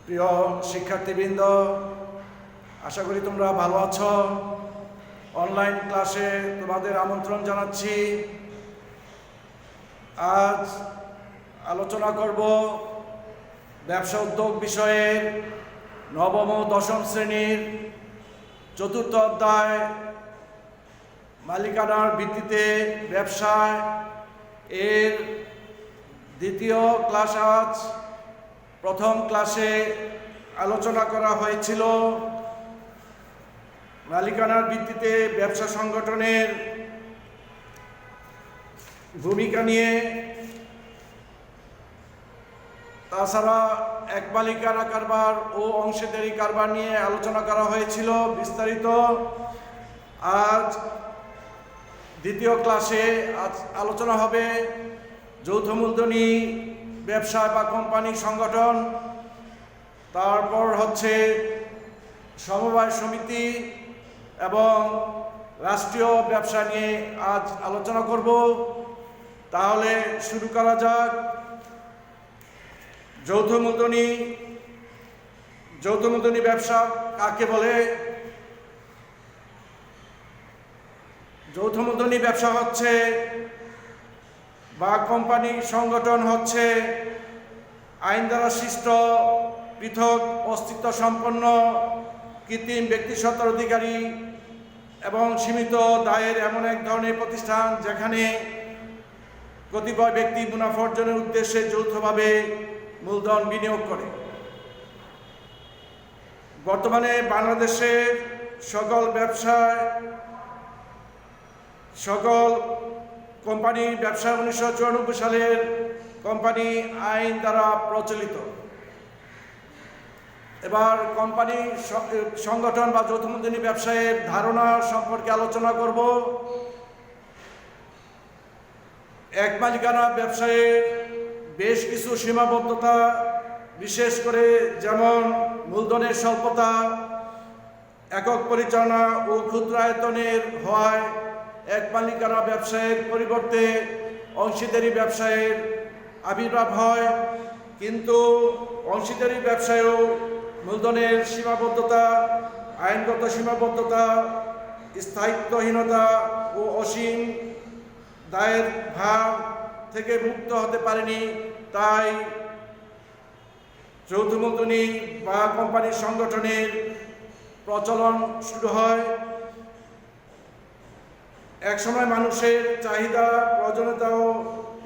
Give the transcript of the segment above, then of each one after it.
প্রিয় শিক্ষার্থীবৃন্দ, আশা করি তোমরা ভালো আছো। অনলাইন ক্লাসে তোমাদের আমন্ত্রণ জানাচ্ছি। আজ আলোচনা করব ব্যবসা উদ্যোগ বিষয়ের নবম ও দশম শ্রেণীর চতুর্থ অধ্যায় মালিকানার ভিত্তিতে ব্যবসায় এর দ্বিতীয় ক্লাস। আজ প্রথম ক্লাসে আলোচনা করা হয়েছিল মালিকানার ভিত্তিতে ব্যবসা সংগঠনের ভূমিকা নিয়ে। তাছাড়া এক মালিকানা কারবার ও অংশীদারি কারবার নিয়ে আলোচনা করা হয়েছিল বিস্তারিত। আজ দ্বিতীয় ক্লাসে আলোচনা হবে যৌথ মূলধনী ব্যবসা বা কোম্পানি সংগঠন, তারপর হচ্ছে সমবায় সমিতি এবং রাষ্ট্রীয় ব্যবসা নিয়ে আজ আলোচনা করব। তাহলে শুরু করা যাক। যৌথ মূলধনী ব্যবসা কাকে বলে? যৌথ মূলধনী ব্যবসা হচ্ছে বা কোম্পানি সংগঠন হচ্ছে আইন দ্বারা সৃষ্ট পৃথক অস্তিত্ব সম্পন্ন কৃত্রিম ব্যক্তিসত্তার অধিকারী এবং সীমিত দায়ের এমন এক ধরনের প্রতিষ্ঠান যেখানে কতিপয় ব্যক্তি মুনাফা অর্জনের উদ্দেশ্যে যৌথভাবে মূলধন বিনিয়োগ করে। বর্তমানে বাংলাদেশের সকল কোম্পানি ব্যবসা 1994 সালের কোম্পানি আইন দ্বারা প্রচলিত। এবার কোম্পানি সংগঠন বা যৌথ মূলধনী ব্যবসায়ের ধারণা সম্পর্কে আলোচনা করব। এক মালিকানা ব্যবসায়ে বেশ কিছু সীমাবদ্ধতা, বিশেষ করে যেমন মূলধনের স্বল্পতা, একক পরিচালনা ও ক্ষুদ্র আয়তনের হওয়ায় এক মালিকানা ব্যবসায়ের পরিবর্তে অংশীদারি ব্যবসায়ের আবির্ভাব হয়। কিন্তু অংশীদারি ব্যবসায়েও মূলধনের সীমাবদ্ধতা, আইনগত সীমাবদ্ধতা, স্থায়িত্বহীনতা ও অসীম দায়ের ভার থেকে মুক্ত হতে পারেনি। তাই যৌথ মূলধনী বা কোম্পানি সংগঠনের প্রচলন শুরু হয়। একসময় মানুষের চাহিদা, প্রয়োজনীয়তা ও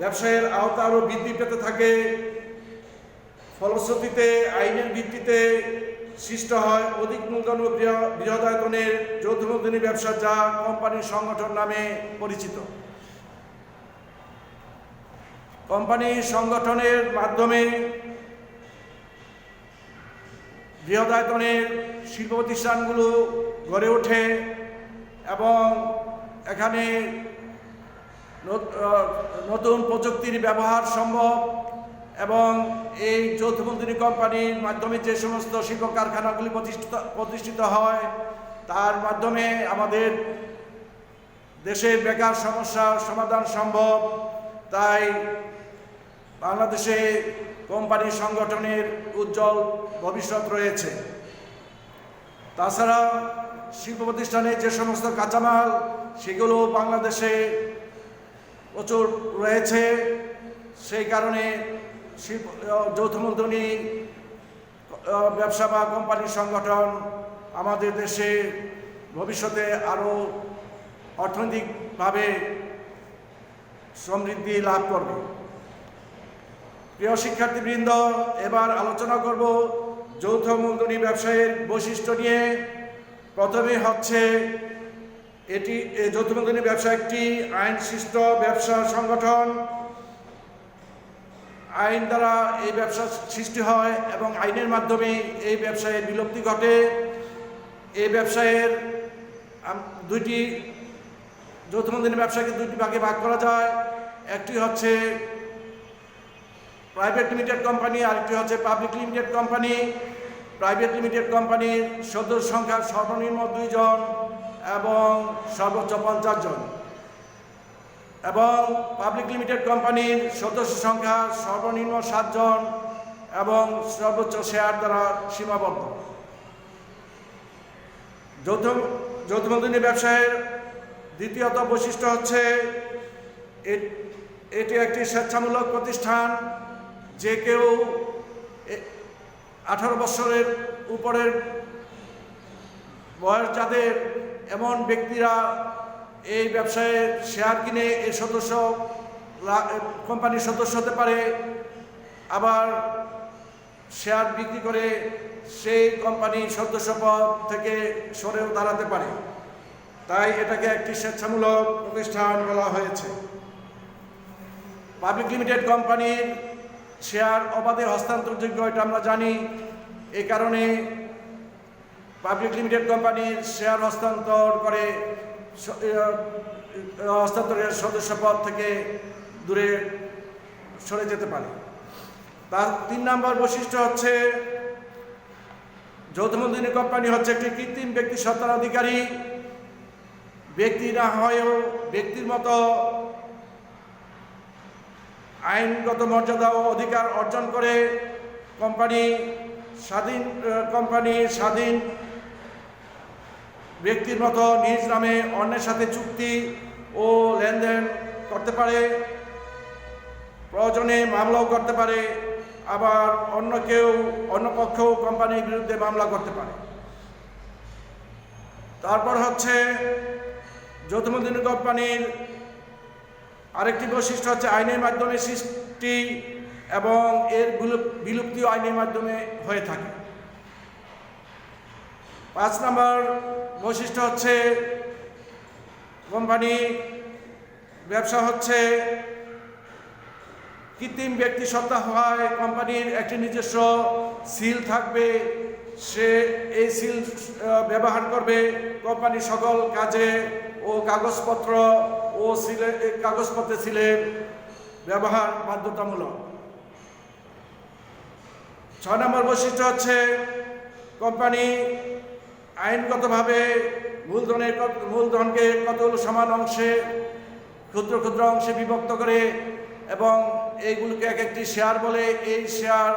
ব্যবসায়ের আওতা আরও বৃদ্ধি পেতে থাকে। ফলশ্রুতিতে আইনের ভিত্তিতে সৃষ্ট হয় অধিক মূলধন ও বৃহদায়তনের যৌথ মূলধনী ব্যবসা, যা কোম্পানি সংগঠন নামে পরিচিত। কোম্পানি সংগঠনের মাধ্যমে বৃহদায়তনের শিল্প প্রতিষ্ঠানগুলো গড়ে ওঠে এবং এখানে নতুন প্রযুক্তির ব্যবহার সম্ভব। এবং এই যৌথ মূলধনী কোম্পানির মাধ্যমে যে সমস্ত শিল্প কারখানাগুলি প্রতিষ্ঠিত হয়, তার মাধ্যমে আমাদের দেশের বেকার সমস্যার সমাধান সম্ভব। তাই বাংলাদেশে কোম্পানি সংগঠনের উজ্জ্বল ভবিষ্যৎ রয়েছে। তাছাড়া শিল্প প্রতিষ্ঠানে যে সমস্ত কাঁচামাল, সেগুলো বাংলাদেশে প্রচুর রয়েছে। সেই কারণে যৌথ মূলধনী ব্যবসা বা কোম্পানি সংগঠন আমাদের দেশে ভবিষ্যতে আরও অর্থনৈতিকভাবে সমৃদ্ধি লাভ করবে। প্রিয় শিক্ষার্থীবৃন্দ, এবার আলোচনা করব যৌথ মূলধনী ব্যবসায়ের বৈশিষ্ট্য নিয়ে। প্রথমে হচ্ছে যৌথ মূলধনী ব্যবসা একটি আইন সৃষ্ট ব্যবসা সংগঠন। আইন দ্বারা এই ব্যবসা সৃষ্টি হয় এবং আইনের মাধ্যমে এই ব্যবসায়ের বিলুপ্তি ঘটে। এই ব্যবসায়ের যৌথ মূলধনী ব্যবসাকে দুটি ভাগে ভাগ করা যায়। একটি হচ্ছে প্রাইভেট লিমিটেড কোম্পানি, আরেকটি হচ্ছে public limited company. Private limited কোম্পানির সদস্য সংখ্যা সর্বনিম্ন 2 জন এবং সর্বোচ্চ 50 জন, এবং পাবলিক লিমিটেড কোম্পানির সদস্য সংখ্যা সর্বনিম্ন 7 জন এবং সর্বোচ্চ শেয়ার দ্বারা সীমাবদ্ধ। যৌথ মূলধনী ব্যবসায়ের দ্বিতীয়ত বৈশিষ্ট্য হচ্ছে এটি একটি স্বেচ্ছামূলক প্রতিষ্ঠান। যে কেউ 18 বছরের উপরের বয়স যাদের, এমন ব্যক্তিরা এই ব্যবসায়ে শেয়ার কিনে এই কোম্পানির সদস্য হতে পারে, আবার শেয়ার বিক্রি করে সেই কোম্পানির সদস্যপদ থেকে সরেও দাঁড়াতে পারে। তাই এটাকে একটি স্বেচ্ছামূলক প্রতিষ্ঠান বলা হয়েছে। পাবলিক লিমিটেড কোম্পানির শেয়ার অবাধে হস্তান্তরযোগ্য, এটা আমরা জানি। এই কারণে পাবলিক লিমিটেড কোম্পানির শেয়ার হস্তান্তরের সদস্যপদ থেকে দূরে সরে যেতে পারে। তার 3 নম্বর বৈশিষ্ট্য হচ্ছে যৌথ মূলধনী কোম্পানি হচ্ছে একটি কৃত্রিম ব্যক্তি সত্তার অধিকারী। ব্যক্তি না হয়েও ব্যক্তির মতো আইনগত মর্যাদা ও অধিকার অর্জন করে কোম্পানি স্বাধীন ব্যক্তির মতো নিজ নামে অন্যের সাথে চুক্তি ও লেনদেন করতে পারে, প্রয়োজনে মামলাও করতে পারে, আবার অন্য পক্ষও কোম্পানির বিরুদ্ধে মামলা করতে পারে। তারপর হচ্ছে যৌথ মূলধনী কোম্পানির আরেকটি বৈশিষ্ট্য হচ্ছে আইনের মাধ্যমে সৃষ্টি এবং এর বিলুপ্তিও আইনের মাধ্যমে হয়ে থাকে। 5 নম্বর বৈশিষ্ট্য হচ্ছে কোম্পানি ব্যবসা হচ্ছে কৃত্রিম ব্যক্তি সত্তা হওয়ায় কোম্পানির একটি নিজস্ব সিল থাকবে। সে এই সিল ব্যবহার করবে কোম্পানির সকল কাজে ও কাগজপত্রে সিলের ব্যবহার বাধ্যতামূলক। 6 নম্বর বৈশিষ্ট্য হচ্ছে কোম্পানি আইনগতভাবে মূলধনকে কতগুলো সমান অংশে ক্ষুদ্র ক্ষুদ্র অংশে বিভক্ত করে এবং এইগুলোকে এক একটি শেয়ার বলে, এই শেয়ার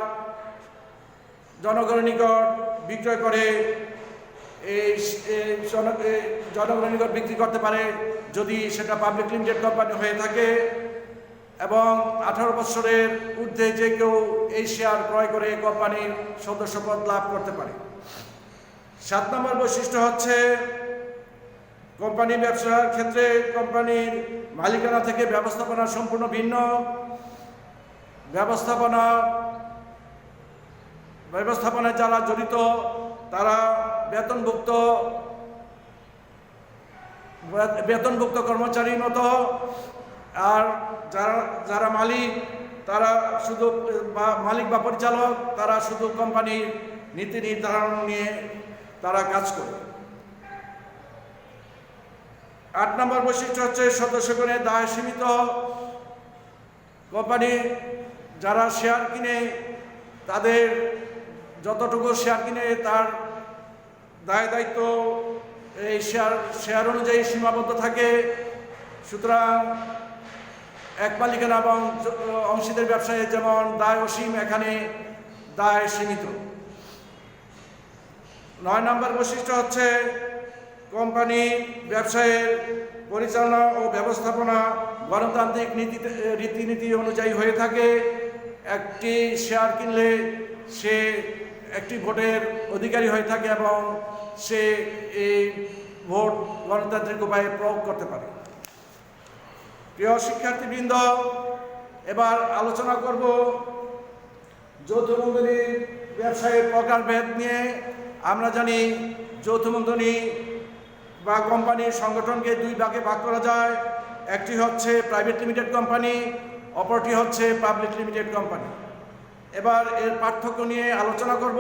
জনগণের নিকট বিক্রয় করে জনগণের নিকট বিক্রি করতে পারে যদি সেটা পাবলিক লিমিটেড কোম্পানি হয়ে থাকে, এবং 18 বছরের ঊর্ধ্বে যে কেউ এই শেয়ার ক্রয় করে কোম্পানির সদস্যপদ লাভ করতে পারে। 7 নম্বর বৈশিষ্ট্য হচ্ছে কোম্পানি ব্যবসার ক্ষেত্রে কোম্পানির মালিকানা থেকে ব্যবস্থাপনা সম্পূর্ণ ভিন্ন। ব্যবস্থাপনায় যারা জড়িত তারা বেতনভুক্ত কর্মচারীর মতো, আর যারা মালিক তারা শুধু মালিক বা পরিচালক, তারা শুধু কোম্পানির নীতি নির্ধারণ নিয়ে তারা কাজ করে। 8 নম্বর বৈশিষ্ট্য হচ্ছে সদস্যগণের দায় সীমিত। কোম্পানি যারা শেয়ার কিনে তাদের যতটুকু শেয়ার কিনে তার দায় দায়িত্ব এই শেয়ার অনুযায়ী সীমাবদ্ধ থাকে। সুতরাং এক মালিকানা এবং অংশীদার ব্যবসায়ে যেমন দায় অসীম, এখানে দায় সীমিত। 9 নম্বর বৈশিষ্ট্য হচ্ছে কোম্পানি ব্যবসায়ের পরিচালনা ও ব্যবস্থাপনা গণতান্ত্রিক রীতিনীতি অনুযায়ী হয়ে থাকে। একটি শেয়ার কিনলে সে একটি ভোটের অধিকারী হয়ে থাকে এবং সে এই ভোট গণতান্ত্রিক উপায়ে প্রয়োগ করতে পারে। প্রিয় শিক্ষার্থীবৃন্দ, এবার আলোচনা করব যৌথ মূলধনী ব্যবসায়ের প্রকারভেদ নিয়ে। আমরা জানি যৌথ মূলধনী বা কোম্পানির সংগঠনকে 2 ভাগে ভাগ করা যায়। একটি হচ্ছে প্রাইভেট লিমিটেড কোম্পানি, অপরটি হচ্ছে পাবলিক লিমিটেড কোম্পানি। এবার এর পার্থক্য নিয়ে আলোচনা করব।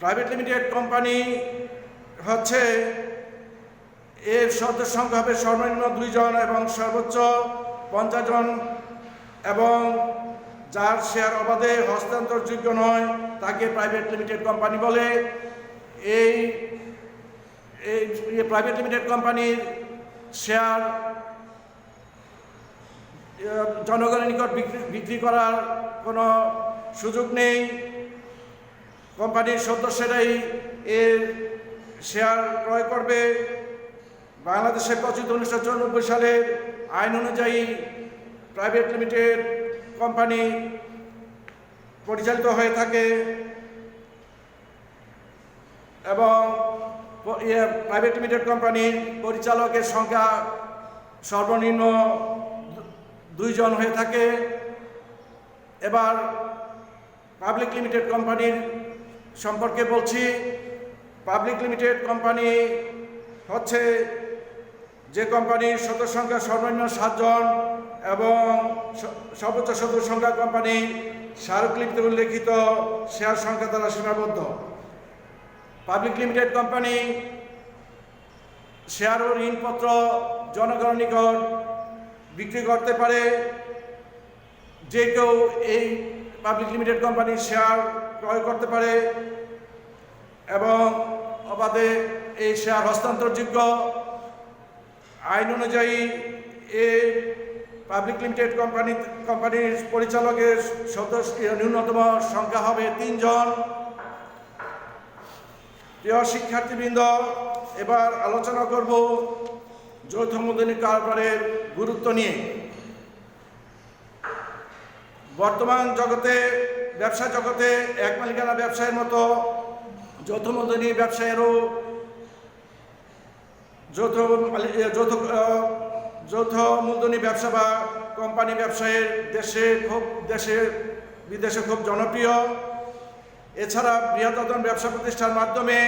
প্রাইভেট লিমিটেড কোম্পানি হচ্ছে এর সদস্য সংখ্যা হবে সর্বনিম্ন 2 জন এবং সর্বোচ্চ 50 জন, এবং যার শেয়ার অবাধে হস্তান্তরযোগ্য নয় তাকে প্রাইভেট লিমিটেড কোম্পানি বলে। এই প্রাইভেট লিমিটেড কোম্পানির শেয়ার জনগণের নিকট বিক্রি করার কোনো সুযোগ নেই। কোম্পানির সদস্যরাই এর শেয়ার ক্রয় করবে। বাংলাদেশে প্রচলিত 1994 সালের আইন অনুযায়ী প্রাইভেট লিমিটেড কোম্পানি পরিচালিত হয়ে থাকে এবং প্রাইভেট লিমিটেড কোম্পানির পরিচালকের সংখ্যা সর্বনিম্ন 2 জন হয়ে থাকে। এবার পাবলিক লিমিটেড কোম্পানির সম্পর্কে বলছি। পাবলিক লিমিটেড কোম্পানি হচ্ছে যে কোম্পানির সদস্য সংখ্যা সর্বনিম্ন 7 জন এবং সর্বোচ্চ সদস্য সংখ্যা কোম্পানি স্মারকলিপিতে উল্লেখিত শেয়ার সংখ্যা দ্বারা সীমাবদ্ধ। পাবলিক লিমিটেড কোম্পানি শেয়ার ও ঋণপত্র জনগণের নিকট বিক্রি করতে পারে। যে কেউ এই পাবলিক লিমিটেড কোম্পানির শেয়ার ক্রয় করতে পারে এবং অবাধে এই শেয়ার হস্তান্তরযোগ্য। আইন অনুযায়ী এই পাবলিক লিমিটেড কোম্পানির পরিচালকের সদস্য ন্যূনতম সংখ্যা হবে 3 জন। প্রিয় শিক্ষার্থীবৃন্দ, এবার আলোচনা করব যৌথ মূলধনী কারবারের গুরুত্ব নিয়ে। বর্তমান জগতে ব্যবসা জগতে এক মালিকানা ব্যবসায়ের মতো যৌথ মূলধনী ব্যবসায়েরও যৌথ মূলধনী ব্যবসা বা কোম্পানি ব্যবসায়ের দেশে বিদেশে খুব জনপ্রিয়। এছাড়া বৃহত্তম ব্যবসা প্রতিষ্ঠার মাধ্যমে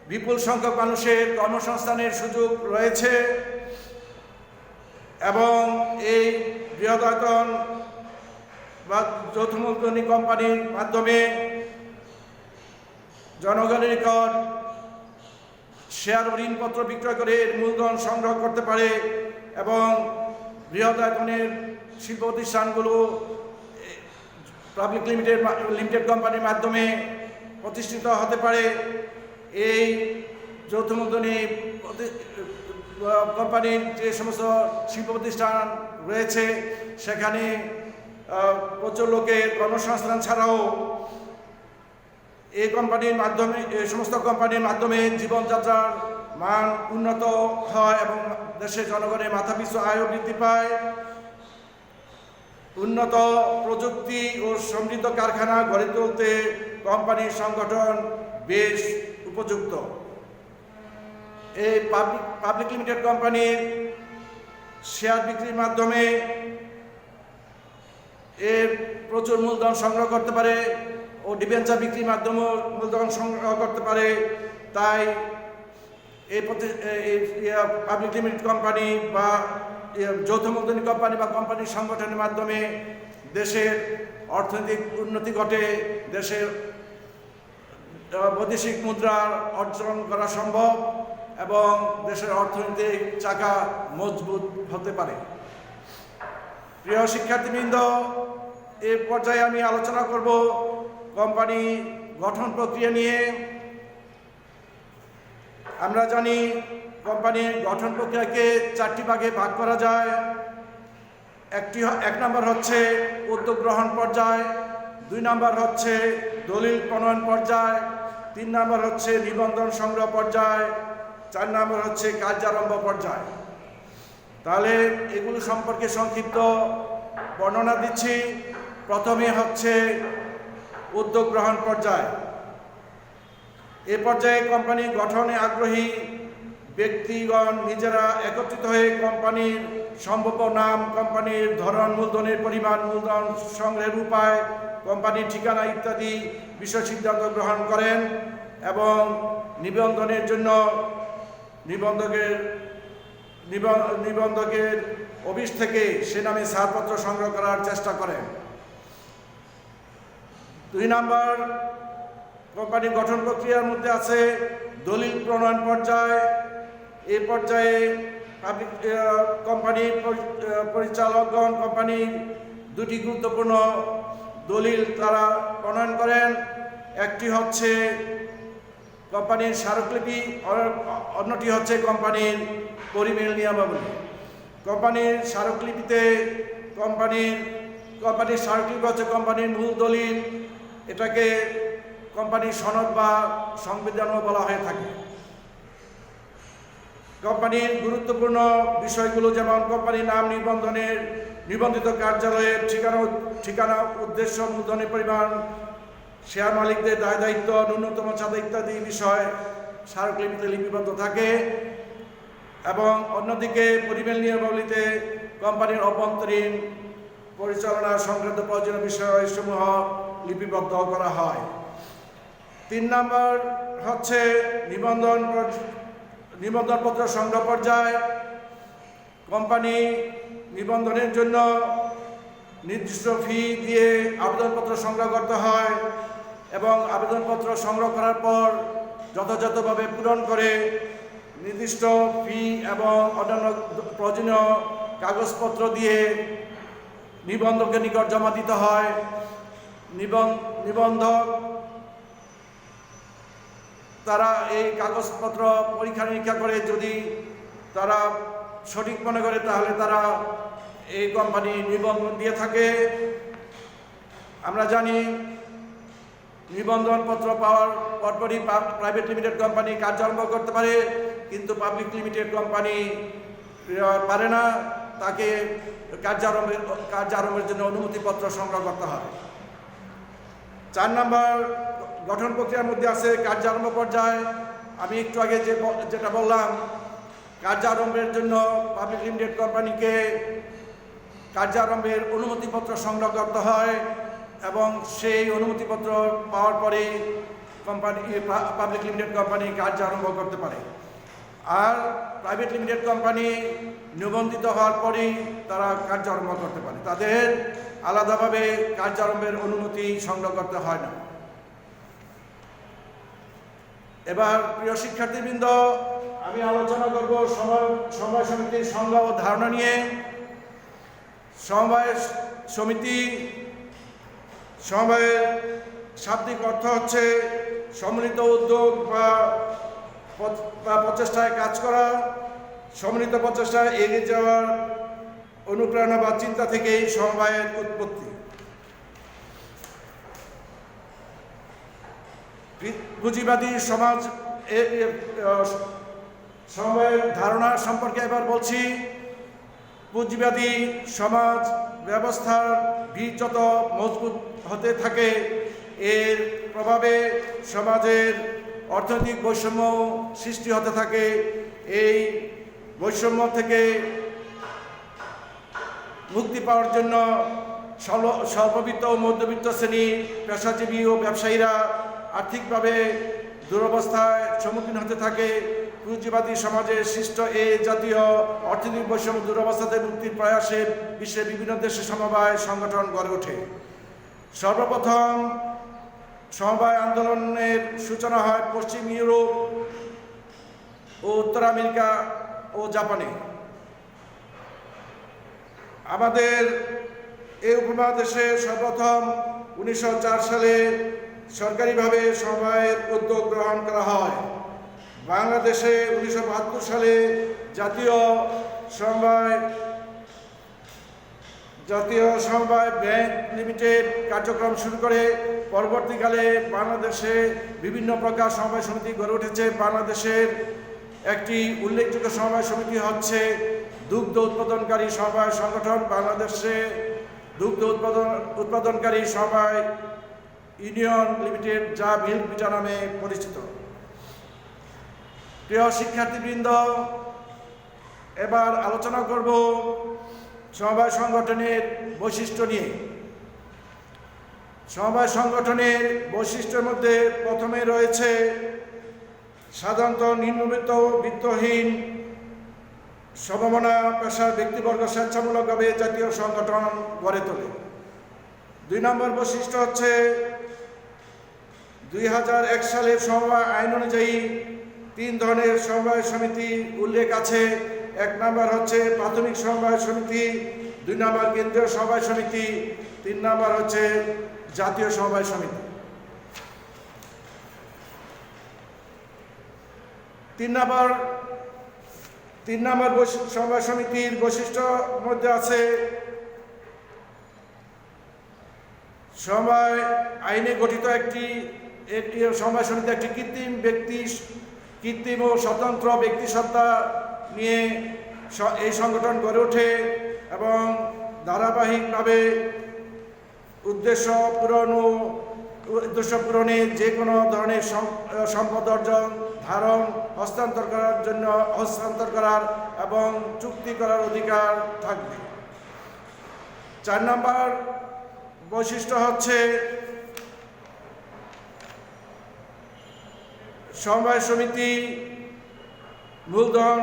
বিপুল সংখ্যক মানুষের কর্মসংস্থানের সুযোগ রয়েছে এবং এই বৃহদায়তন বা যৌথ মূলধনী কোম্পানির মাধ্যমে জনগণের নিকট শেয়ার ও ঋণপত্র বিক্রয় করে এর মূলধন সংগ্রহ করতে পারে এবং বৃহদায়তনের শিল্প প্রতিষ্ঠানগুলো পাবলিক লিমিটেড কোম্পানির মাধ্যমে প্রতিষ্ঠিত হতে পারে। এই যৌথ মূলধনী কোম্পানির যে সমস্ত শিল্প প্রতিষ্ঠান রয়েছে সেখানে প্রচুর লোকের কর্মসংস্থান ছাড়াও এই সমস্ত কোম্পানির মাধ্যমে জীবনযাত্রার মান উন্নত হয় এবং দেশের জনগণের মাথাপিছু আয়ও বৃদ্ধি পায়। উন্নত প্রযুক্তি ও সমৃদ্ধ কারখানা গড়ে তুলতে কোম্পানির সংগঠন বেশ উপযুক্ত। এই পাবলিক লিমিটেড কোম্পানির শেয়ার বিক্রির মাধ্যমে এর প্রচুর মূলধন সংগ্রহ করতে পারে ও ডিবেঞ্চার বিক্রির মাধ্যমেও মূলধন সংগ্রহ করতে পারে। তাই এই পাবলিক লিমিটেড কোম্পানি বা যৌথ মূলধনী কোম্পানি বা কোম্পানির সংগঠনের মাধ্যমে দেশের অর্থনৈতিক উন্নতি ঘটে, দেশের বৈদেশিক মুদ্রার অর্জন করা সম্ভব এবং দেশের অর্থনৈতিক চাকা মজবুত হতে পারে। প্রিয় শিক্ষার্থীবৃন্দ, এই পর্যায়ে আমি আলোচনা করব কোম্পানি গঠন প্রক্রিয়া নিয়ে। আমরা জানি কোম্পানির গঠন প্রক্রিয়াকে 4টি ভাগে ভাগ করা যায়। এক নম্বর হচ্ছে উদ্যোগ গ্রহণ পর্যায়, 2 নম্বর হচ্ছে দলিল প্রণয়ন পর্যায়, 3 নম্বর হচ্ছে নিবন্ধন সংগ্রহ পর্যায়, 4 নম্বর হচ্ছে কার্যারম্ভ পর্যায়। তাহলে এগুলো সম্পর্কে সংক্ষিপ্ত বর্ণনা দিচ্ছি। প্রথমে হচ্ছে উদ্যোগ গ্রহণ পর্যায়। এ পর্যায়ে কোম্পানি গঠনে আগ্রহী ব্যক্তিগণ নিজেরা একত্রিত হয়ে কোম্পানির সম্ভাব্য নাম, কোম্পানির ধরন, মূলধনের পরিমাণ, মূলধন সংগ্রহের উপায়, কোম্পানির ঠিকানা ইত্যাদি বিষয় সিদ্ধান্ত গ্রহণ করেন এবং নিবন্ধনের জন্য নিবন্ধকের অফিস থেকে সে নামে ছাড়পত্র সংগ্রহ করার চেষ্টা করেন। 2 নম্বর কোম্পানির গঠন প্রক্রিয়ার মধ্যে আছে দলিল প্রণয়ন পর্যায়। এই পর্যায়ে কোম্পানির পরিচালকগণ কোম্পানির 2টি গুরুত্বপূর্ণ দলিল তারা প্রণয়ন করেন। একটি হচ্ছে কোম্পানির স্মারকলিপি, অন্যটি হচ্ছে কোম্পানির পরিমেল নিয়মাবলী। কোম্পানির স্মারকলিপিতে কোম্পানির স্মারকলিপি হচ্ছে কোম্পানির মূল দলিল। এটাকে কোম্পানির সনদ বা সংবিধানও বলা হয়ে থাকে। কোম্পানির গুরুত্বপূর্ণ বিষয়গুলো যেমন কোম্পানির নাম, নিবন্ধিত কার্যালয়ের ঠিকানা, উদ্দেশ্য, মূলধনের পরিমাণ, শেয়ার মালিকদের দায় দায়িত্ব, ন্যূনতম চাঁদা ইত্যাদি বিষয় স্মারকলিপিতে লিপিবদ্ধ থাকে। এবং অন্যদিকে পরিমেল নিয়মাবলীতে কোম্পানির অভ্যন্তরীণ পরিচালনা সংক্রান্ত প্রয়োজনীয় বিষয়সমূহ লিপিবদ্ধ করা হয়। 3 নম্বর হচ্ছে নিবন্ধনপত্র সংগ্রহ পর্যায়। কোম্পানি নিবন্ধনের জন্য নির্দিষ্ট ফি দিয়ে আবেদনপত্র সংগ্রহ করতে হয় এবং আবেদনপত্র সংগ্রহ করার পর যথাযথভাবে পূরণ করে নির্দিষ্ট ফি এবং অন্যান্য প্রয়োজনীয় কাগজপত্র দিয়ে নিবন্ধকের নিকট জমা দিতে হয়। নিবন্ধক তারা এই কাগজপত্র পরীক্ষা নিরীক্ষা করে যদি তারা সঠিক মনে করে তাহলে তারা এই কোম্পানি নিবন্ধন দিয়ে থাকে। আমরা জানি নিবন্ধনপত্র পাওয়ার পরপরই প্রাইভেট লিমিটেড কোম্পানি কার্য আরম্ভ করতে পারে, কিন্তু পাবলিক লিমিটেড কোম্পানি পারে না। তাকে কার্য আরম্ভের জন্য অনুমতিপত্র সংগ্রহ করতে হয়। 4 নম্বর গঠন প্রক্রিয়ার মধ্যে আছে কার্য আরম্ভ পর্যায়। আমি একটু আগে যেটা বললাম, কার্য আরম্ভের জন্য পাবলিক লিমিটেড কোম্পানিকে কার্য আরম্ভের অনুমতিপত্র সংগ্রহ করতে হয় এবং সেই অনুমতিপত্র পাওয়ার পরে পাবলিক লিমিটেড কোম্পানি কার্য আরম্ভ করতে পারে। আর প্রাইভেট লিমিটেড কোম্পানি নিবন্ধিত হওয়ার পরেই তারা কার্য আরম্ভ করতে পারে। তাদের আলাদাভাবে কার্য আরম্ভের অনুমতি সংগ্রহ করতে হয় না। এবার প্রিয় শিক্ষার্থীবৃন্দ, আমি আলোচনা করব সমবায় সমিতির সংজ্ঞা ও ধারণা নিয়ে। সমবায় সমবায়ের শাব্দিক অর্থ হচ্ছে সম্মিলিত উদ্যোগ বা প্রচেষ্টায় কাজ করা। সম্মিলিত প্রচেষ্টায় এগিয়ে যাওয়ার অনুপ্রেরণা বা চিন্তা থেকেই সমবায়ের উৎপত্তি। পুঁজিবাদী সমাজ সমবায়ের ধারণা সম্পর্কে এবার বলছি। পুঁজিবাদী সমাজ ব্যবস্থার ভিত যত মজবুত হতে থাকে, এর প্রভাবে সমাজের অর্থনৈতিক বৈষম্য সৃষ্টি হতে থাকে। এই বৈষম্য থেকে মুক্তি পাওয়ার জন্য স্বল্পবিত্ত ও মধ্যবিত্ত শ্রেণী, পেশাজীবী ও ব্যবসায়ীরা আর্থিকভাবে দুরবস্থায় সম্মুখীন হতে থাকে। পুঁজিবাদী সমাজের সৃষ্ট এই জাতীয় অর্থনৈতিক বৈষম্য দুরবস্থাতে মুক্তির প্রয়াসে বিশ্বের বিভিন্ন দেশে সমবায় সংগঠন গড়ে ওঠে। সর্বপ্রথম সমবায় আন্দোলনের সূচনা হয় পশ্চিম ইউরোপ ও উত্তর আমেরিকা ও জাপানে। আমাদের এই উপমহাদেশে সর্বপ্রথম 1904 সালে সরকারিভাবে সমবায়ের উদ্যোগ গ্রহণ করা হয়। বাংলাদেশে 1972 সালে জাতীয় সমবায় ব্যাংক লিমিটেড কার্যক্রম শুরু করে। পরবর্তীকালে বাংলাদেশে বিভিন্ন প্রকার সমবায় সমিতি গড়ে উঠেছে। বাংলাদেশের একটি উল্লেখযোগ্য সমবায় সমিতি হচ্ছে দুগ্ধ উৎপাদনকারী সমবায় সংগঠন, বাংলাদেশে দুগ্ধ উৎপাদনকারী সমবায় ইউনিয়ন লিমিটেড, যা মিল্ক বিটা নামে পরিচিত। প্রিয় শিক্ষার্থীবৃন্দ, এবার আলোচনা করব সমবায় সংগঠনের বৈশিষ্ট্য নিয়ে। সমবায় সংগঠনের বৈশিষ্ট্যের মধ্যে প্রথমে রয়েছে সাধারণত নিম্নবিত্ত বিত্তহীন সমমনা পেশার ব্যক্তিবর্গ স্বেচ্ছামূলকভাবে জাতীয় সংগঠন গড়ে তোলে। 2 নম্বর বৈশিষ্ট্য হচ্ছে 2001 সালের সমবায় আইন অনুযায়ী 3 ধরনের সমবায় সমিতি উল্লেখ আছে। 1 নম্বর হচ্ছে প্রাথমিক সমবায় সমিতি, 2 নম্বর কেন্দ্রীয় সমবায় সমিতি, 3 নম্বর হচ্ছে জাতীয় সমবায় সমিতি। 3 নম্বর সমবায় সমিতির বৈশিষ্ট্যর মধ্যে আছে সমবায় আইনে গঠিত একটি সমবায় সমিতি একটি কৃত্রিম ও স্বতন্ত্র ব্যক্তিসত্তা নিয়ে এই সংগঠন গড়ে ওঠে এবং ধারাবাহিকভাবে উদ্দেশ্য পূরণে যে কোনো ধরনের সম্পদ অর্জন, ধারণ, হস্তান্তর করার এবং চুক্তি করার অধিকার থাকবে। 4 নম্বর বৈশিষ্ট্য হচ্ছে সমবায় সমিতি মূলধন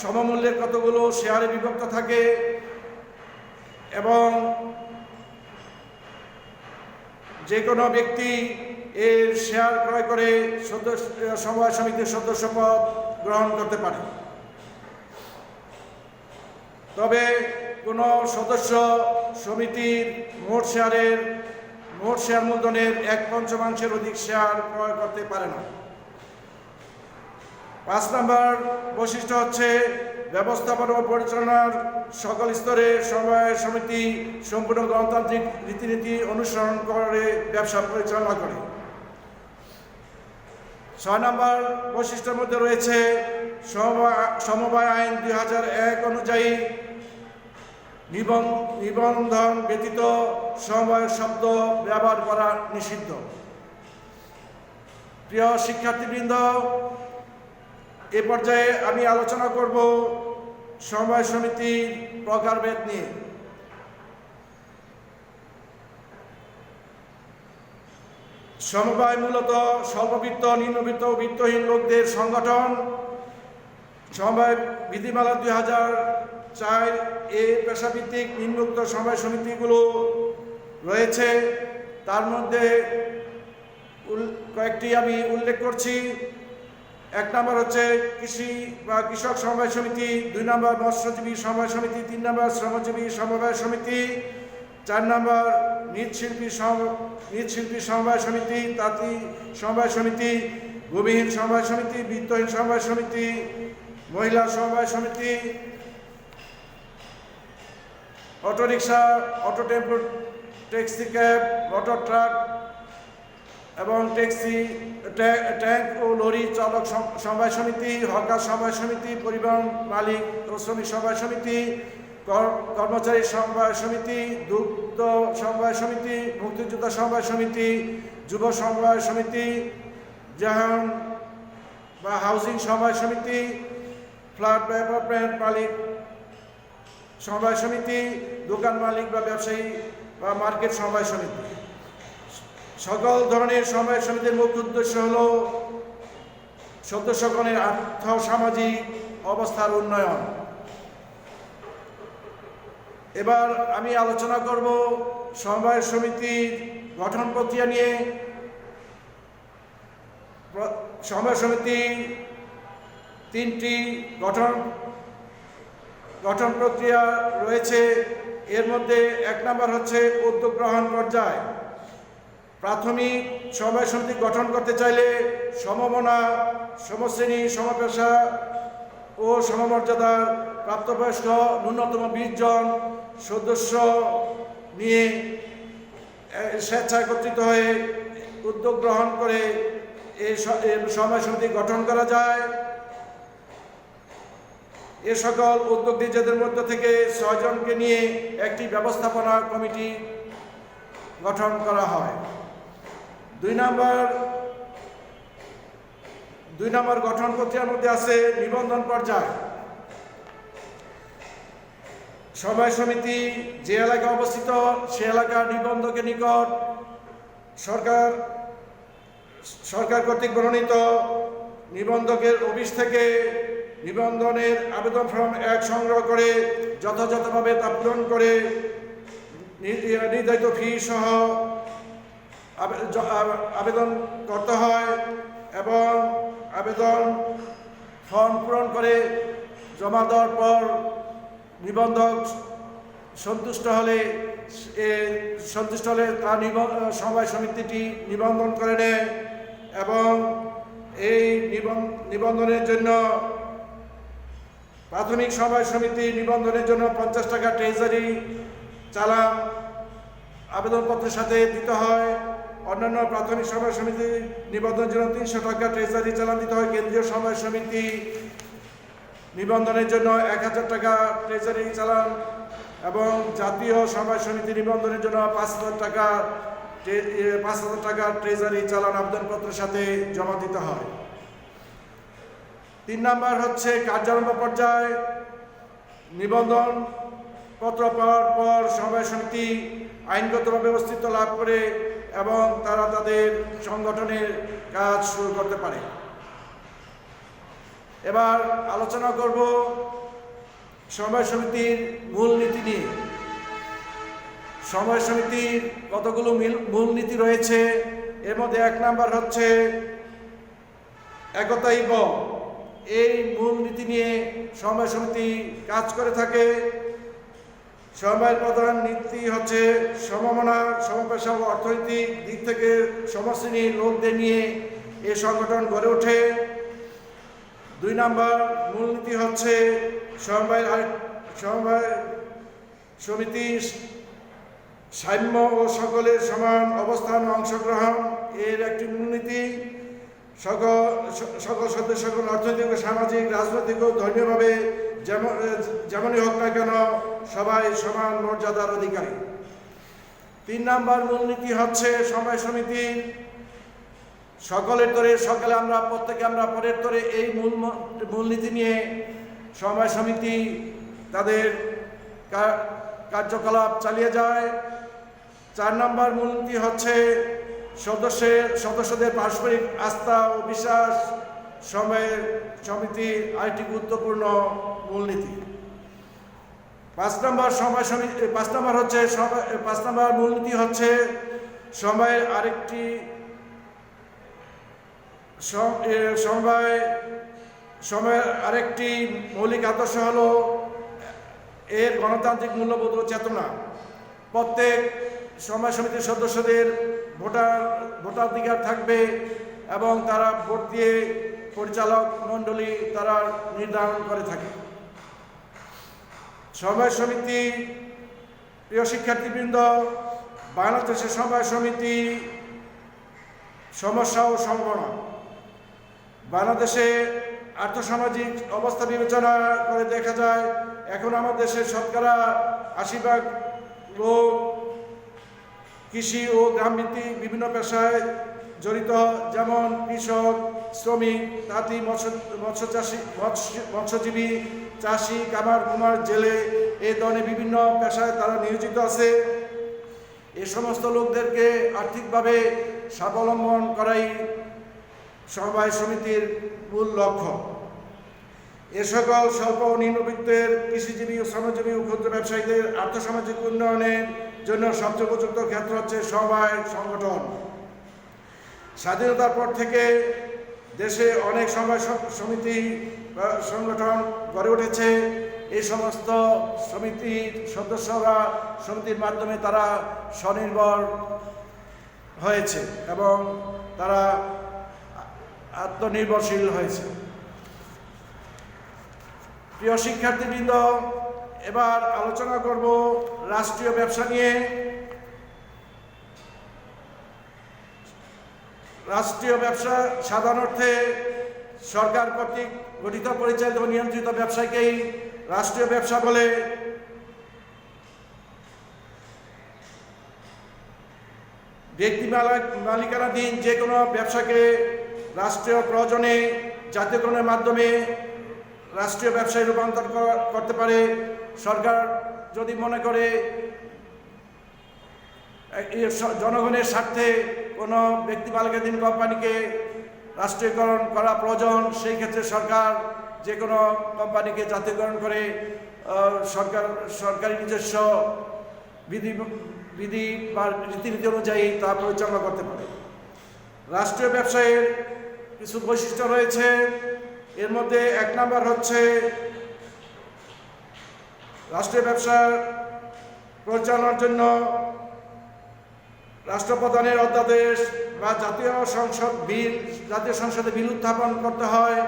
সমমূল্যের কতগুলো শেয়ারে বিভক্ত থাকে এবং যে কোনো ব্যক্তি এর শেয়ার ক্রয় করে সমবায় সমিতির সদস্যপদ গ্রহণ করতে পারে। তবে কোনো সদস্য সমিতির মোট শেয়ার মূলধনের 1/5 অধিক শেয়ার ক্রয় করতে পারে না। 5 নম্বর বৈশিষ্ট্য হচ্ছে ব্যবস্থাপনা ও পরিচালনার সকল স্তরে সমবায় সমিতি সম্পূর্ণ গণতান্ত্রিক রীতিনীতি অনুসরণ করে ব্যবসা পরিচালনা করে। 6 নম্বর বৈশিষ্ট্যের মধ্যে রয়েছে সমবায় আইন 2001 অনুযায়ী নিবন্ধন ব্যতীত সমবায় শব্দ ব্যবহার করা নিষিদ্ধ। প্রিয় শিক্ষার্থীবৃন্দ, এ পর্যায়ে আমি আলোচনা করব সমবায় সমিতির প্রকারভেদ নিয়ে। সমবায় মূলত স্বল্পবিত্ত, নিম্নবিত্ত ও বিত্তহীন লোকদের সংগঠন। সমবায় বিধিমালা 2004 এ পেশাভিত্তিক নিম্নোক্ত সমবায় সমিতিগুলো রয়েছে। তার মধ্যে কয়েকটি আমি উল্লেখ করছি। 1 নম্বর হচ্ছে কৃষি বা কৃষক সমবায় সমিতি, 2 নম্বর মৎস্যজীবী সমবায় সমিতি, 3 নম্বর শ্রমজীবী সমবায় সমিতি, 4 নম্বর মৃৎশিল্পী সমবায় সমিতি, তাঁতি সমবায় সমিতি, ভূমিহীন সমবায় সমিতি, বিত্তহীন সমবায় সমিতি, মহিলা সমবায় সমিতি, autorickshaw, auto tempo, taxi cab, motor truck এবং ট্যাঙ্ক ও লরি চালক সমবায় সমিতি, হকার সমবায় সমিতি, পরিবহন মালিক ও শ্রমিক সমবায় সমিতি, কর্মচারী সমবায় সমিতি, দুগ্ধ সমবায় সমিতি, মুক্তিযোদ্ধা সমবায় সমিতি, যুব সমবায় সমিতি, জাহান বা হাউজিং সমবায় সমিতি, ফ্ল্যাট বা অ্যাপার্টমেন্ট মালিক সমবায় সমিতি, দোকান মালিক বা ব্যবসায়ী বা মার্কেট সমবায় সমিতি। সকল ধরনের সমবায় সমিতির মুখ্য উদ্দেশ্য হল সদস্যগণের আর্থ সামাজিক অবস্থার উন্নয়ন। এবার আমি আলোচনা করব সমবায় সমিতির গঠন প্রক্রিয়া নিয়ে। সমবায় সমিতি 3টি গঠন প্রক্রিয়া রয়েছে। এর মধ্যে 1 নম্বর হচ্ছে উদ্যোগ গ্রহণ পর্যায়। প্রাথমিক সমবায় সমিতি গঠন করতে চাইলে সমমনা, সমশ্রেণী, সমপেশা ও সমমর্যাদার প্রাপ্তবয়স্ক ন্যূনতম 20 জন সদস্য নিয়ে স্বেচ্ছায় একত্রিত হয়ে উদ্যোগ গ্রহণ করে এই সমবায় সমিতি গঠন করা যায়। এ সকল উদ্যোগ নিজেদের মধ্য থেকে 6 জনকে নিয়ে একটি ব্যবস্থাপনা কমিটি গঠন করা হয়। 2 নম্বর গঠন প্রক্রিয়ার মধ্যে আছে নিবন্ধন পর্যায়। সমবায় সমিতি যে এলাকায় অবস্থিত সে এলাকার নিবন্ধকের নিকট সরকার কর্তৃক মনোনীত নিবন্ধকের অফিস থেকে নিবন্ধনের আবেদন ফর্ম 1 সংগ্রহ করে যথাযথভাবে তা পূরণ করে নির্ধারিত ফি সহ আবেদন করতে হয় এবং আবেদন ফর্ম পূরণ করে জমা দেওয়ার পর নিবন্ধক সন্তুষ্ট হলে তা সমবায় সমিতিটি নিবন্ধন করে নেয় এবং এই নিবন্ধনের জন্য প্রাথমিক সমবায় সমিতি নিবন্ধনের জন্য 50 টাকা ট্রেজারি চালান আবেদনপত্রের সাথে দিতে হয়। অন্যান্য প্রাথমিক সমবায় সমিতি নিবন্ধনের জন্য 300 টাকা ট্রেজারি চালান দিতে হয়। কেন্দ্রীয় সমবায় সমিতি নিবন্ধনের জন্য 1000 টাকা ট্রেজারি চালান এবং জাতীয় সমবায় সমিতি নিবন্ধনের জন্য 5000 টাকা ট্রেজারি চালান আবেদনপত্রের সাথে জমা দিতে হয়। 3 নাম্বার হচ্ছে কার্যারম্ভ পর্যায়ে নিবন্ধন পত্র পাওয়ার পর সমবায় সমিতি আইনগতভাবে অস্তিত্ব লাভ করে এবং তারা তাদের সংগঠনের কাজ শুরু করতে পারে। এবার আলোচনা করব সমবায় সমিতির মূলনীতি নিয়ে। সমবায় সমিতির কতগুলো মূলনীতি রয়েছে। এর মধ্যে 1 নাম্বার হচ্ছে একতাই বল। এই মূলনীতি নিয়ে সমবায় সমিতি কাজ করে থাকে। সমবায়ের প্রধান নীতি হচ্ছে সমমনা, সমপেশা ও অর্থনৈতিক দিক থেকে সমশ্রেণীর লোকদের নিয়ে এই সংগঠন গড়ে ওঠে। 2 নাম্বার মূলনীতি হচ্ছে সমবায় সমিতি সাম্য ও সকলের সমান অবস্থান ও অংশগ্রহণ এর একটি মূলনীতি। সকল সদস্যগণ অর্থনৈতিক, সামাজিক, রাজনৈতিক ও ধর্মীয়ভাবে যেমনই হোক না কেন সবাই সমান মর্যাদার অধিকারী। 3 নাম্বার মূলনীতি হচ্ছে সমবায় সমিতি সকলের তরে সকলে আমরা, প্রত্যেকে আমরা পরের তরে। এই মূলনীতি নিয়ে সমবায় সমিতি তাদের কার্যকলাপ চালিয়ে যায়। 4 নাম্বার মূলনীতি হচ্ছে সদস্যদের পারস্পরিক আস্থা ও বিশ্বাস সমবায় সমিতির আরেকটি গুরুত্বপূর্ণ মূলনীতি। 5 নাম্বার মূলনীতি হচ্ছে সমবায়ের আরেকটি মৌলিক আদর্শ হলো এর গণতান্ত্রিক মূল্যবোধ ও চেতনা। প্রত্যেক সমবায় সমিতির সদস্যদের ভোটাধিকার থাকবে এবং তারা ভোট দিয়ে পরিচালক মণ্ডলী তারা নির্ধারণ করে থাকে। সমবায় সমিতি, প্রিয় শিক্ষার্থীবৃন্দ, বাংলাদেশের সমবায় সমিতি সমস্যা ও সম্ভাবনা। বাংলাদেশে আর্থসামাজিক অবস্থা বিবেচনা করে দেখা যায় এখন আমাদের দেশের শতকরা 80% লোক কৃষি ও গ্রামভিত্তিক বিভিন্ন পেশায় জড়িত, যেমন কৃষক, শ্রমিক, তাঁতি, মৎস্যজীবী, চাষি, কামার কুমার, জেলে, এই ধরনের বিভিন্ন পেশায় তারা নিয়োজিত আছে। এই সমস্ত লোকদেরকে আর্থিকভাবে স্বাবলম্বন করাই সমবায় সমিতির মূল লক্ষ্য। এ সকল স্বল্প ও নিম্নবিত্তের কৃষিজীবী ও শ্রমজীবী ও ক্ষুদ্র ব্যবসায়ীদের আর্থসামাজিক উন্নয়নের জন্য সবচেয়ে উপযুক্ত ক্ষেত্র হচ্ছে সমবায় সংগঠন। স্বাধীনতার পর থেকে দেশে অনেক সমবায় সমিতি সংগঠন গড়ে উঠেছে। এই সমস্ত সমিতির সদস্যরা সমিতির মাধ্যমে তারা স্বনির্ভর হয়েছে এবং তারা আত্মনির্ভরশীল হয়েছে। প্রিয় শিক্ষার্থীবৃন্দ, এবার আলোচনা করব রাষ্ট্রীয় ব্যবসা নিয়ে। রাষ্ট্রীয় ব্যবসা সাধারণ অর্থে সরকার কর্তৃক গঠিত, পরিচালিত ও নিয়ন্ত্রিত ব্যবসাকেই রাষ্ট্রীয় ব্যবসা বলে। ব্যক্তি মালিকানাধীন যে কোনো ব্যবসাকে রাষ্ট্রীয় প্রয়োজনে জাতীয়করণের মাধ্যমে রাষ্ট্রীয় ব্যবসায় রূপান্তর করতে পারে। সরকার যদি মনে করে জনগণের স্বার্থে কোনো ব্যক্তি মালিকানাধীন কোম্পানিকে রাষ্ট্রীয়করণ করা প্রয়োজন, সেই ক্ষেত্রে সরকার যে কোনো কোম্পানিকে জাতীয়করণ করে সরকারি নিজস্ব বিধি বা রীতিনীতি অনুযায়ী তা পরিচালনা করতে পারে। রাষ্ট্রীয় ব্যবসায়ের কিছু বৈশিষ্ট্য রয়েছে। এর মধ্যে 1 নাম্বার হচ্ছে রাষ্ট্রীয় ব্যবসা পরিচালনার জন্য রাষ্ট্রপ্রধানের অধ্যাদেশ বা জাতীয় সংসদে বিল উত্থাপন করতে হয়।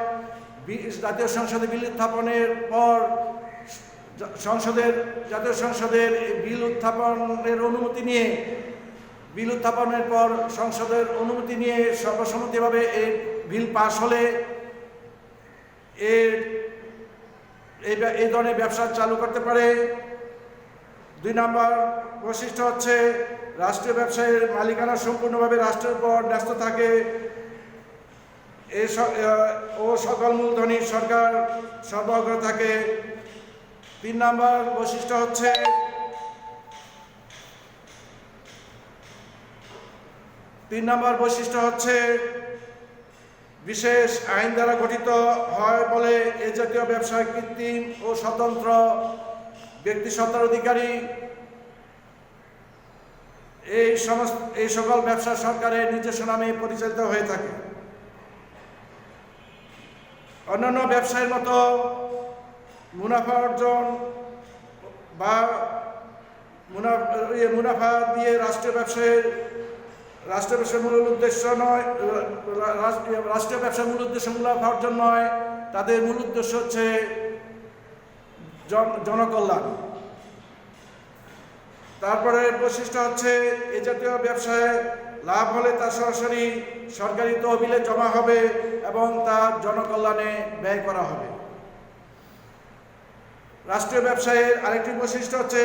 জাতীয় সংসদে বিল উত্থাপনের পর জাতীয় সংসদের বিল উত্থাপনের অনুমতি নিয়ে বিল উত্থাপনের পর সংসদের অনুমতি নিয়ে সর্বসম্মতিভাবে এই বিল পাশ হলে এই ধরনের ব্যবসা চালু করতে পারে। 2 নম্বর বৈশিষ্ট্য হচ্ছে রাষ্ট্রীয় ব্যবসায়ের মালিকানা সম্পূর্ণভাবে রাষ্ট্রের উপর ন্যস্ত থাকে ও সকল মূলধনী সরকার সরবরাহ করে থাকে। 3 নম্বর বৈশিষ্ট্য হচ্ছে বিশেষ আইন দ্বারা গঠিত হয় বলে এ জাতীয় ব্যবসায় কৃত্রিম ও স্বতন্ত্র ব্যক্তিসত্তার অধিকারী। এই সকল ব্যবসা সরকারের নিজস্ব নামে পরিচালিত হয়ে থাকে। অন্যান্য ব্যবসায়ের মতো মুনাফা অর্জন বা মুনাফা দিয়ে রাষ্ট্রীয় ব্যবসার মূল উদ্দেশ্য নয়, রাষ্ট্রীয় ব্যবসার মূল উদ্দেশ্য মুনাফা অর্জন নয়, তাদের মূল উদ্দেশ্য হচ্ছে জনকল্যাণ। তারপরে বৈশিষ্ট্য হচ্ছে এ জাতীয় ব্যবসায় লাভ হলে তা সরাসরি সরকারি তহবিলে জমা হবে এবং তা জনকল্যাণে ব্যয় করা হবে। রাষ্ট্রীয় ব্যবসায়ের আরেকটি বৈশিষ্ট্য হচ্ছে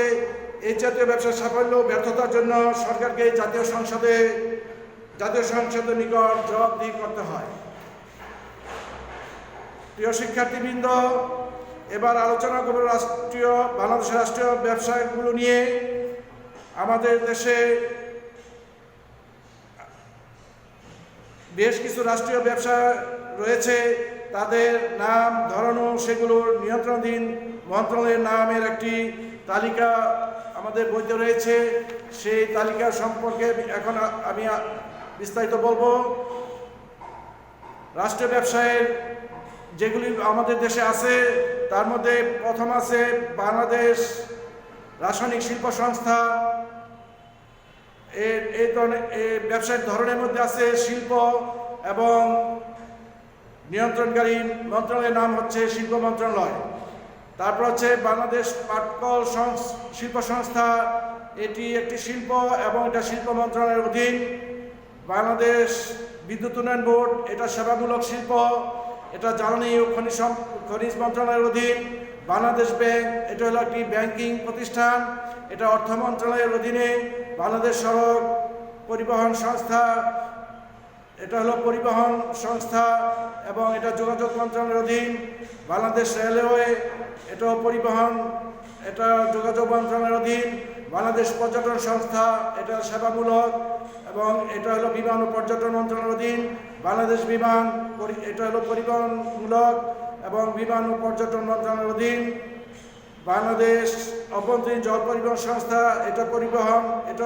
এই জাতীয় ব্যবসার সাফল্য ব্যর্থতার জন্য সরকারকে জাতীয় সংসদের নিকট জবাবদিহি করতে হয়। প্রিয় শিক্ষার্থীবৃন্দ, এবার আলোচনা করব বাংলাদেশের রাষ্ট্রীয় ব্যবসাগুলো নিয়ে। আমাদের দেশে বেশ কিছু রাষ্ট্রীয় ব্যবসা রয়েছে, তাদের নাম, ধরন ও সেগুলোর নিয়ন্ত্রণাধীন মন্ত্রণালয়ের নামের একটি তালিকা আমাদের বইতে রয়েছে। সেই তালিকা সম্পর্কে এখন আমি বিস্তারিত বলবো। রাষ্ট্রীয় ব্যবসায়ের যেগুলি আমাদের দেশে আছে তার মধ্যে প্রথম আছে বাংলাদেশ রাসায়নিক শিল্প সংস্থা। এই ধরনের ব্যবসায়িক ধরনের মধ্যে আছে শিল্প এবং নিয়ন্ত্রণকারী মন্ত্রণালয়ের নাম হচ্ছে শিল্প মন্ত্রণালয়। তারপর হচ্ছে বাংলাদেশ পাটকল শিল্প সংস্থা, এটি একটি শিল্প এবং এটা শিল্প মন্ত্রণালয়ের অধীন। বাংলাদেশ বিদ্যুৎ উন্নয়ন বোর্ড, এটা সেবামূলক শিল্প, এটা জ্বালানি ও খনিজ মন্ত্রণালয়ের অধীন। বাংলাদেশ ব্যাংক, এটা হলো একটি ব্যাংকিং প্রতিষ্ঠান, এটা অর্থ মন্ত্রণালয়ের অধীনে। বাংলাদেশ সড়ক পরিবহন সংস্থা, এটা হলো পরিবহন সংস্থা এবং এটা যোগাযোগ মন্ত্রণালয়ের অধীন। বাংলাদেশ রেলওয়ে, এটা যোগাযোগ মন্ত্রণালয়ের অধীন। বাংলাদেশ পর্যটন সংস্থা, এটা সেবামূলক এবং এটা হলো বিমান ও পর্যটন মন্ত্রণালয়ের অধীন। বাংলাদেশ বিমান, এটা হলো পরিবহনমূলক এবং বিমান ও পর্যটন মন্ত্রণালয়ের অধীন। বাংলাদেশ অভ্যন্তরীণ জল পরিবহন সংস্থা, এটা পরিবহন, এটা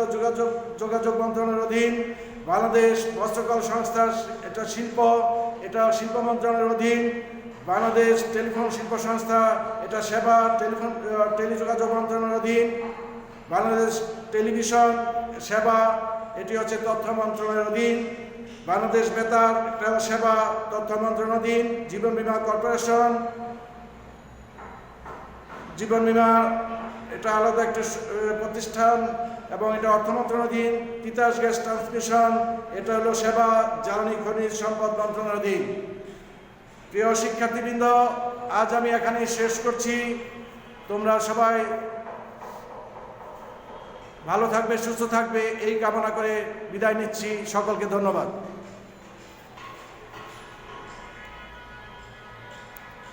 যোগাযোগ মন্ত্রণালয়ের অধীন। বাংলাদেশ বস্ত্রকল সংস্থা, এটা শিল্প, এটা শিল্প মন্ত্রণালয়ের অধীন। বাংলাদেশ টেলিফোন শিল্প সংস্থা, এটা সেবা টেলিযোগাযোগ মন্ত্রণালয়ের অধীন। বাংলাদেশ টেলিভিশন সেবা, এটি হচ্ছে তথ্য মন্ত্রণালয়ের অধীন। বাংলাদেশ বেতার, এটা সেবা তথ্য মন্ত্রণালয়ের অধীন। জীবন বীমা কর্পোরেশন, জীবন বীমা, এটা আলাদা একটি প্রতিষ্ঠান এবং এটা অর্থ মন্ত্রণালয়াধীন। তিতাস গ্যাস ট্রান্সমিশন, এটা হলো সেবা জ্বালানি খনিজ সম্পদ মন্ত্রণালয়াধীন। প্রিয় শিক্ষার্থীবৃন্দ, আজ আমি এখানেই শেষ করছি। তোমরা সবাই ভালো থাকবে, সুস্থ থাকবে এই কামনা করে বিদায় নিচ্ছি। সকলকে ধন্যবাদ।